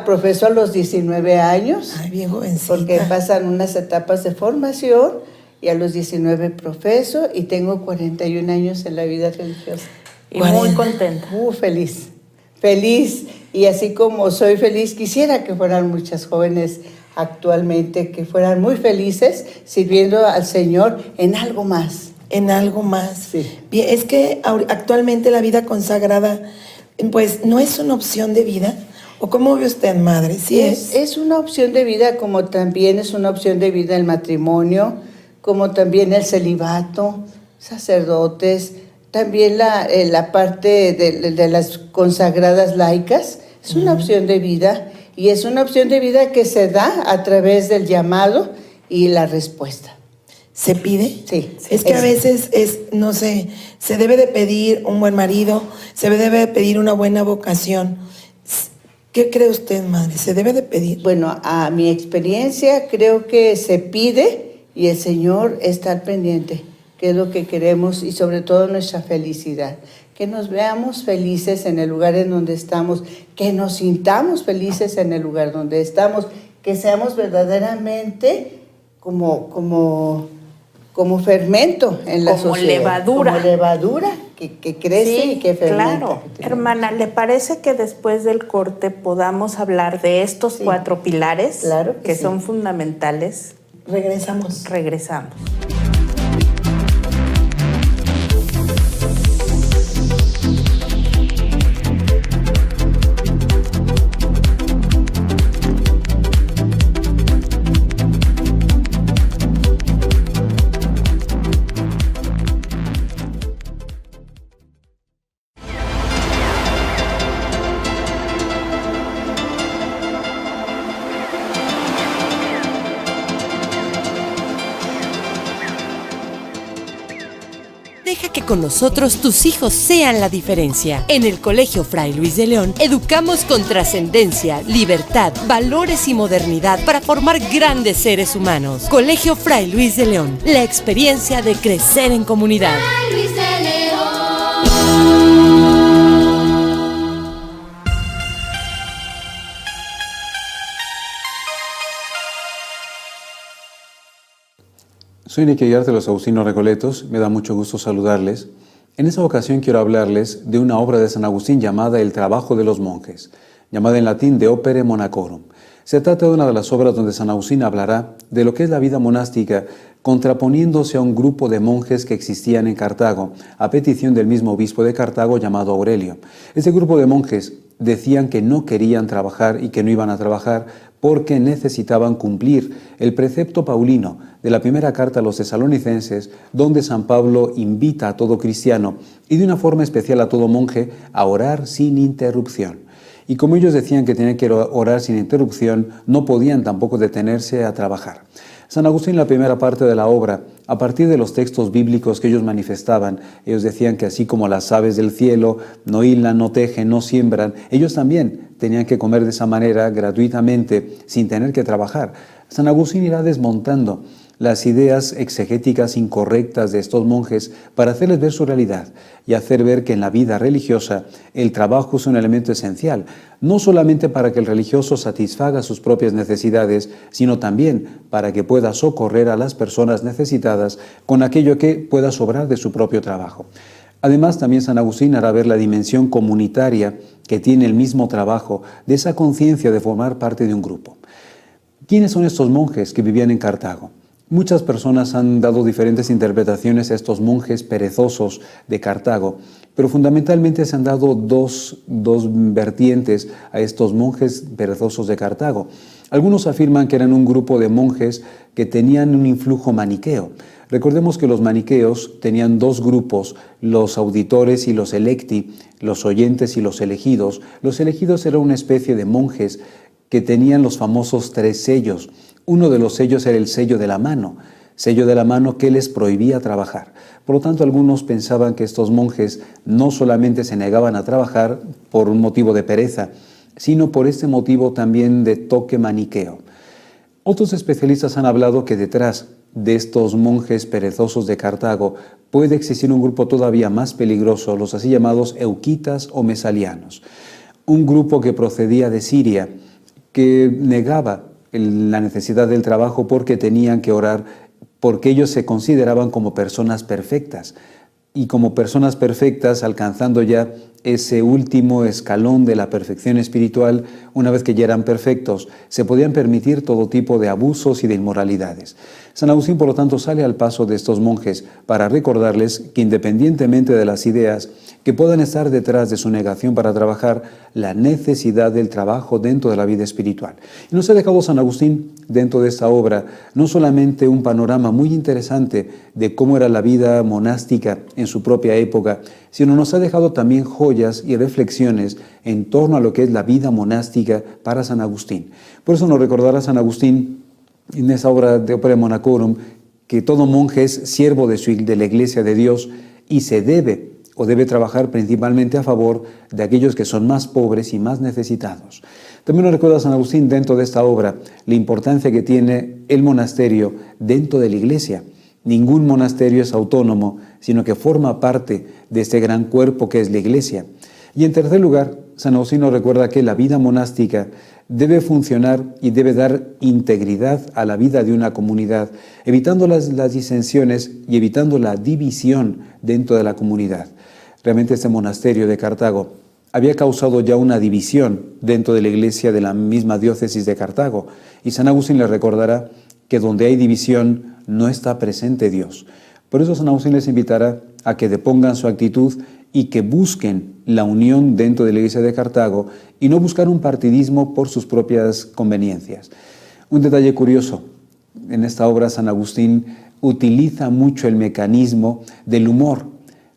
Profeso a los 19 años. Ay, bien jovencita. Porque pasan unas etapas de formación y a los 19 profeso y tengo 41 años en la vida religiosa. Y muy contenta. Muy feliz. Feliz. Y así como soy feliz, quisiera que fueran muchas jóvenes actualmente, que fueran muy felices sirviendo al Señor en algo más. En algo más. Sí. Bien, es que actualmente la vida consagrada, pues, ¿no es una opción de vida? ¿O cómo ve usted, madre? Sí es una opción de vida, como también es una opción de vida el matrimonio, como también el celibato, sacerdotes, también la parte de las consagradas laicas, es una opción de vida. Y es una opción de vida que se da a través del llamado y la respuesta. ¿Se pide? Sí. Es que a veces no sé, se debe de pedir un buen marido, se debe de pedir una buena vocación. ¿Qué cree usted, madre? ¿Se debe de pedir? Bueno, a mi experiencia creo que se pide y el Señor está al pendiente, que es lo que queremos y sobre todo nuestra felicidad. Que nos veamos felices en el lugar en donde estamos, que nos sintamos felices en el lugar donde estamos, que seamos verdaderamente como fermento en la sociedad. Como levadura que crece y que fermenta. Claro. Hermana, ¿le parece que después del corte podamos hablar de estos 4 pilares que son fundamentales? Regresamos. Deja que con nosotros tus hijos sean la diferencia. En el Colegio Fray Luis de León educamos con trascendencia, libertad, valores y modernidad para formar grandes seres humanos. Colegio Fray Luis de León, la experiencia de crecer en comunidad. Fray Luis de León. Soy Enrique Guillarte de los Agustinos Recoletos, me da mucho gusto saludarles. En esta ocasión quiero hablarles de una obra de San Agustín llamada El trabajo de los monjes, llamada en latín De opere monacorum. Se trata de una de las obras donde San Agustín hablará de lo que es la vida monástica, contraponiéndose a un grupo de monjes que existían en Cartago, a petición del mismo obispo de Cartago llamado Aurelio. Este grupo de monjes decían que no querían trabajar y que no iban a trabajar porque necesitaban cumplir el precepto paulino de la primera carta a los tesalonicenses, donde San Pablo invita a todo cristiano y de una forma especial a todo monje a orar sin interrupción. Y como ellos decían que tenían que orar sin interrupción, no podían tampoco detenerse a trabajar. San Agustín, en la primera parte de la obra, a partir de los textos bíblicos que ellos manifestaban, ellos decían que así como las aves del cielo no hilan, no tejen, no siembran, ellos también tenían que comer de esa manera gratuitamente, sin tener que trabajar. San Agustín irá desmontando las ideas exegéticas incorrectas de estos monjes para hacerles ver su realidad y hacer ver que en la vida religiosa el trabajo es un elemento esencial, no solamente para que el religioso satisfaga sus propias necesidades, sino también para que pueda socorrer a las personas necesitadas con aquello que pueda sobrar de su propio trabajo. Además, también San Agustín hará ver la dimensión comunitaria que tiene el mismo trabajo, de esa conciencia de formar parte de un grupo. ¿Quiénes son estos monjes que vivían en Cartago? Muchas personas han dado diferentes interpretaciones a estos monjes perezosos de Cartago, pero fundamentalmente se han dado dos vertientes a estos monjes perezosos de Cartago. Algunos afirman que eran un grupo de monjes que tenían un influjo maniqueo. Recordemos que los maniqueos tenían dos grupos, los auditores y los electi, los oyentes y los elegidos. Los elegidos eran una especie de monjes que tenían los famosos 3 sellos. Uno de los sellos era el sello de la mano que les prohibía trabajar. Por lo tanto, algunos pensaban que estos monjes no solamente se negaban a trabajar por un motivo de pereza, sino por este motivo también de toque maniqueo. Otros especialistas han hablado que detrás de estos monjes perezosos de Cartago puede existir un grupo todavía más peligroso, los así llamados euquitas o mesalianos. Un grupo que procedía de Siria, que negaba la necesidad del trabajo porque tenían que orar, porque ellos se consideraban como personas perfectas. Y como personas perfectas, alcanzando ya ese último escalón de la perfección espiritual, una vez que ya eran perfectos, se podían permitir todo tipo de abusos y de inmoralidades. San Agustín, por lo tanto, sale al paso de estos monjes para recordarles que, independientemente de las ideas que puedan estar detrás de su negación para trabajar, la necesidad del trabajo dentro de la vida espiritual. Y nos ha dejado San Agustín, dentro de esta obra, no solamente un panorama muy interesante de cómo era la vida monástica en su propia época, sino nos ha dejado también joyas y reflexiones en torno a lo que es la vida monástica para San Agustín. Por eso nos recordará San Agustín en esa obra de Opere Monacorum que todo monje es siervo de la Iglesia de Dios y debe trabajar principalmente a favor de aquellos que son más pobres y más necesitados. También nos recuerda San Agustín dentro de esta obra la importancia que tiene el monasterio dentro de la Iglesia. Ningún monasterio es autónomo, sino que forma parte de este gran cuerpo que es la Iglesia. Y en tercer lugar, San Agustín nos recuerda que la vida monástica debe funcionar y debe dar integridad a la vida de una comunidad, evitando las disensiones y evitando la división dentro de la comunidad. Realmente este monasterio de Cartago había causado ya una división dentro de la iglesia de la misma diócesis de Cartago, y San Agustín les recordará que donde hay división no está presente Dios. Por eso San Agustín les invitará a que depongan su actitud y que busquen la unión dentro de la iglesia de Cartago y no buscar un partidismo por sus propias conveniencias. Un detalle curioso, en esta obra San Agustín utiliza mucho el mecanismo del humor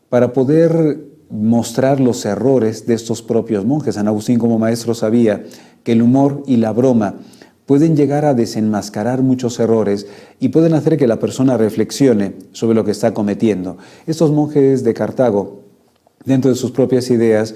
para poder mostrar los errores de estos propios monjes. San Agustín, como maestro, sabía que el humor y la broma pueden llegar a desenmascarar muchos errores y pueden hacer que la persona reflexione sobre lo que está cometiendo. Estos monjes de Cartago, dentro de sus propias ideas,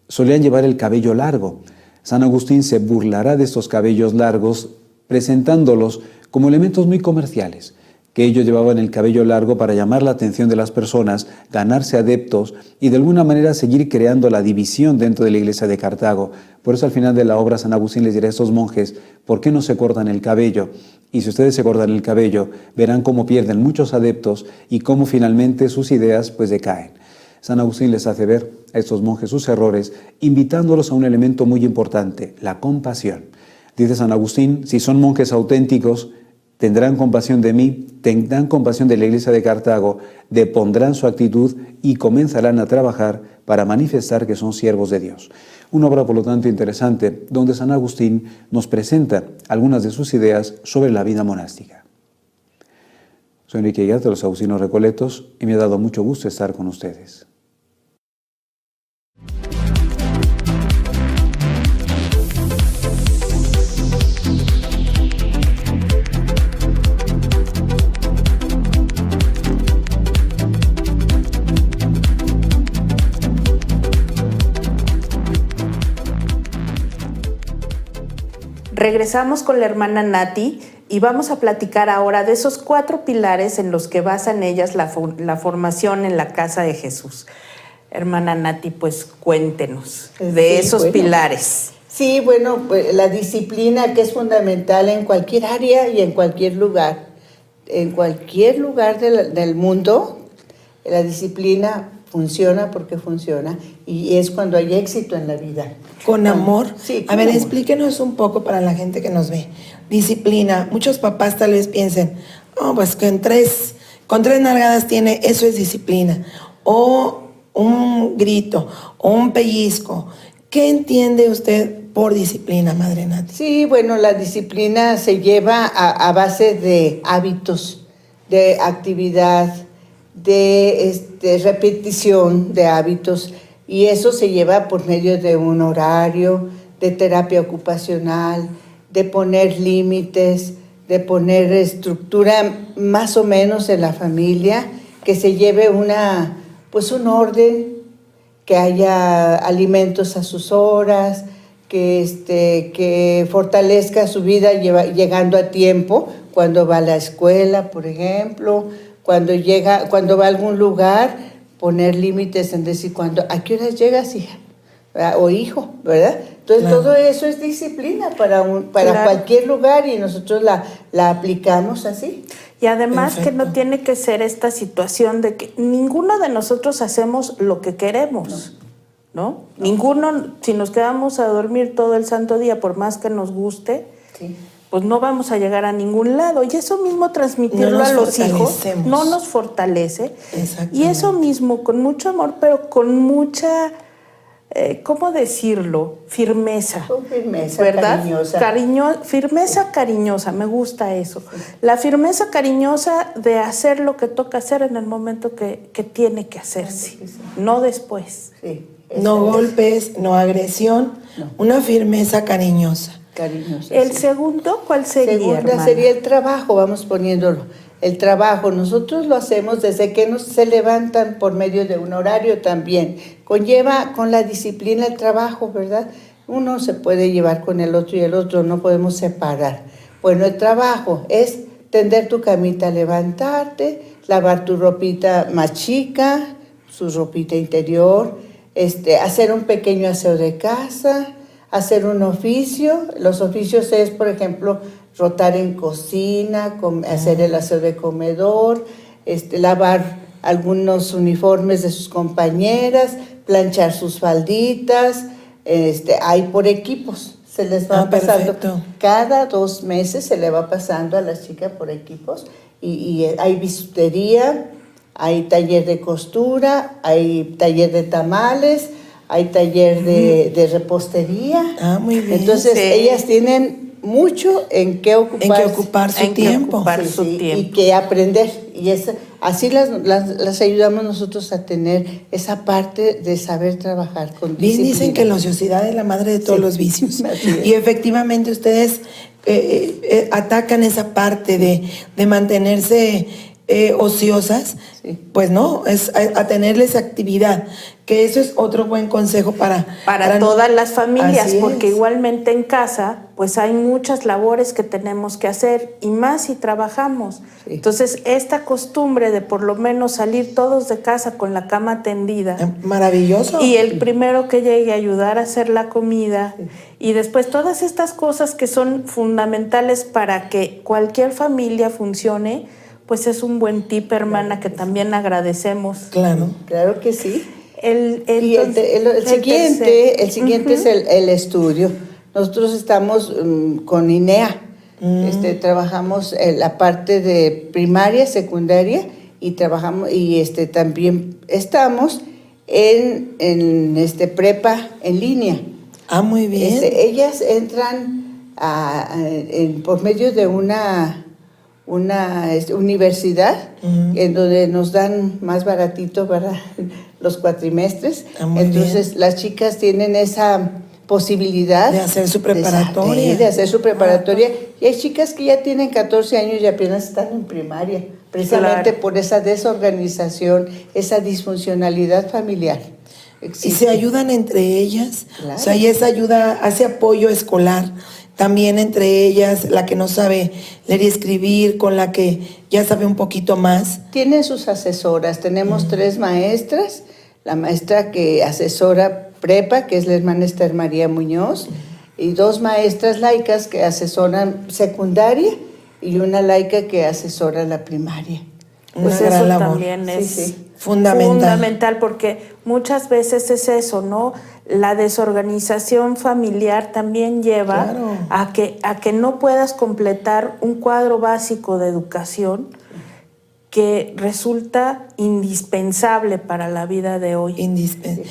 solían llevar el cabello largo. San Agustín se burlará de estos cabellos largos, presentándolos como elementos muy comerciales, que ellos llevaban el cabello largo para llamar la atención de las personas, ganarse adeptos y de alguna manera seguir creando la división dentro de la iglesia de Cartago. Por eso al final de la obra San Agustín les dirá a estos monjes: ¿por qué no se cortan el cabello? Y si ustedes se cortan el cabello, verán cómo pierden muchos adeptos y cómo finalmente sus ideas pues decaen. San Agustín les hace ver a estos monjes sus errores, invitándolos a un elemento muy importante, la compasión. Dice San Agustín: si son monjes auténticos, tendrán compasión de mí, tendrán compasión de la iglesia de Cartago, depondrán su actitud y comenzarán a trabajar para manifestar que son siervos de Dios. Una obra, por lo tanto, interesante, donde San Agustín nos presenta algunas de sus ideas sobre la vida monástica. Soy Enrique Guíaz de los Agustinos Recoletos y me ha dado mucho gusto estar con ustedes. Regresamos con la hermana Nati, Y vamos a platicar ahora de esos 4 pilares en los que basan ellas la formación en la casa de Jesús. Hermana Nati, pues cuéntenos de esos pilares. Sí, bueno, pues la disciplina que es fundamental en cualquier área y en cualquier lugar. En cualquier lugar del mundo, la disciplina funciona porque funciona y es cuando hay éxito en la vida. Con amor. Sí, a ver, explíquenos un poco para la gente que nos ve. Disciplina. Muchos papás tal vez piensen, pues que con 3 nalgadas tiene, eso es disciplina. O un grito, o un pellizco. ¿Qué entiende usted por disciplina, Madre Nati? Sí, bueno, la disciplina se lleva a base de hábitos, de actividad, de repetición de hábitos, y eso se lleva por medio de un horario, de terapia ocupacional, de poner límites, de poner estructura más o menos en la familia, que se lleve un orden, que haya alimentos a sus horas, que fortalezca su vida llegando a tiempo cuando va a la escuela, por ejemplo, cuando va a algún lugar, poner límites en decir ¿a qué horas llegas, hija? O hijo, ¿verdad? Entonces todo eso es disciplina para cualquier lugar y nosotros la aplicamos así. Y además que no tiene que ser esta situación de que ninguno de nosotros hacemos lo que queremos, ¿no? Ninguno, si nos quedamos a dormir todo el santo día, por más que nos guste, pues no vamos a llegar a ningún lado. Y eso mismo transmitirlo a los hijos no nos fortalece. Y eso mismo, con mucho amor, pero con mucha... ¿cómo decirlo? Firmeza. Firmeza, ¿verdad? Cariñosa. Firmeza cariñosa, me gusta eso. La firmeza cariñosa de hacer lo que toca hacer en el momento que tiene que hacerse, no después. Sí, no golpes, no agresión, una firmeza cariñosa. El segundo, ¿cuál sería, hermana? Sería el trabajo, vamos poniéndolo. El trabajo, nosotros lo hacemos desde que se levantan por medio de un horario también. Conlleva con la disciplina el trabajo, ¿verdad? Uno se puede llevar con el otro y el otro no podemos separar. Bueno, el trabajo es tender tu camita, levantarte, lavar tu ropita más chica, su ropita interior, hacer un pequeño aseo de casa, hacer un oficio. Los oficios es, por ejemplo, rotar en cocina, hacer el aseo de comedor, lavar algunos uniformes de sus compañeras, planchar sus falditas, hay por equipos, se les va pasando. Perfecto. Cada 2 meses se le va pasando a las chicas por equipos y hay bisutería, hay taller de costura, hay taller de tamales, hay taller de repostería. Muy bien. Entonces ellas tienen mucho en qué ocupar su tiempo. Y que aprender. Y así las ayudamos nosotros a tener esa parte de saber trabajar con disciplina. Bien dicen que la ociosidad es la madre de todos los vicios. Y efectivamente ustedes atacan esa parte de mantenerse ociosas, pues no, es a tenerles actividad, que eso es otro buen consejo para todas las familias, porque igualmente en casa pues hay muchas labores que tenemos que hacer y más si trabajamos. Entonces esta costumbre de por lo menos salir todos de casa con la cama tendida, maravilloso, y el primero que llegue a ayudar a hacer la comida y después todas estas cosas que son fundamentales para que cualquier familia funcione, pues es un buen tip, hermana, que también agradecemos. Claro que sí. El siguiente es el estudio. Nosotros estamos con INEA, trabajamos la parte de primaria, secundaria y trabajamos también estamos en prepa en línea. Muy bien. Ellas entran por medio de una universidad en donde nos dan más baratito para los cuatrimestres. Entonces bien. Las chicas tienen esa posibilidad de hacer su preparatoria. De hacer su preparatoria. Y hay chicas que ya tienen 14 años y apenas están en primaria, precisamente por esa desorganización, esa disfuncionalidad familiar. Y se ayudan entre ellas. O sea, y esa ayuda, hace apoyo escolar. también entre ellas, la que no sabe leer y escribir, con la que ya sabe un poquito más. Tienen sus asesoras, tenemos 3 maestras, la maestra que asesora prepa, que es la hermana Esther María Muñoz, y 2 maestras laicas que asesoran secundaria y una laica que asesora la primaria. Pues Una gran eso labor. también es Sí. Fundamental. porque muchas veces es eso, ¿no? La desorganización familiar también lleva Claro. a que no puedas completar un cuadro básico de educación que resulta indispensable para la vida de hoy.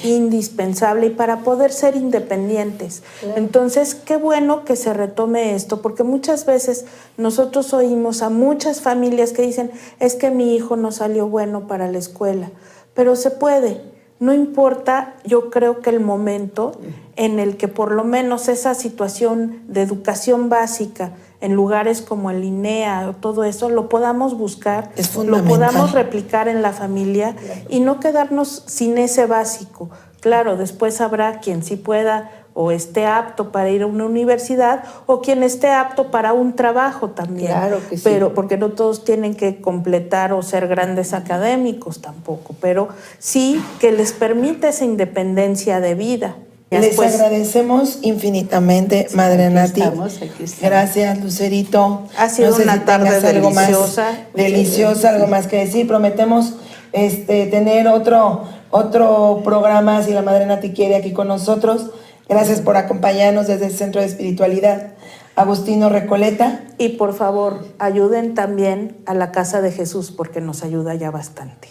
Indispensable y para poder ser independientes. Claro. Entonces, qué bueno que se retome esto, porque muchas veces nosotros oímos a muchas familias que dicen, es que mi hijo no salió bueno para la escuela, pero se puede. No importa, yo creo que el momento en el que por lo menos esa situación de educación básica en lugares como el INEA o todo eso, lo podamos buscar, lo podamos replicar en la familia y no quedarnos sin ese básico. Claro, después habrá quien sí pueda o esté apto para ir a una universidad o quien esté apto para un trabajo también. Claro que sí. Pero porque no todos tienen que completar o ser grandes académicos tampoco, pero sí que les permite esa independencia de vida. Les agradecemos infinitamente, Madre Nati. Aquí estamos. Gracias, Lucerito. Ha sido una tarde deliciosa. Deliciosa, algo más que decir. Prometemos tener otro programa, si la Madre Nati quiere, aquí con nosotros. Gracias por acompañarnos desde el Centro de Espiritualidad Agustino Recoleta. Y por favor, ayuden también a la Casa de Jesús porque nos ayuda ya bastante.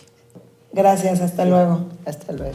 Gracias, hasta luego. Hasta luego.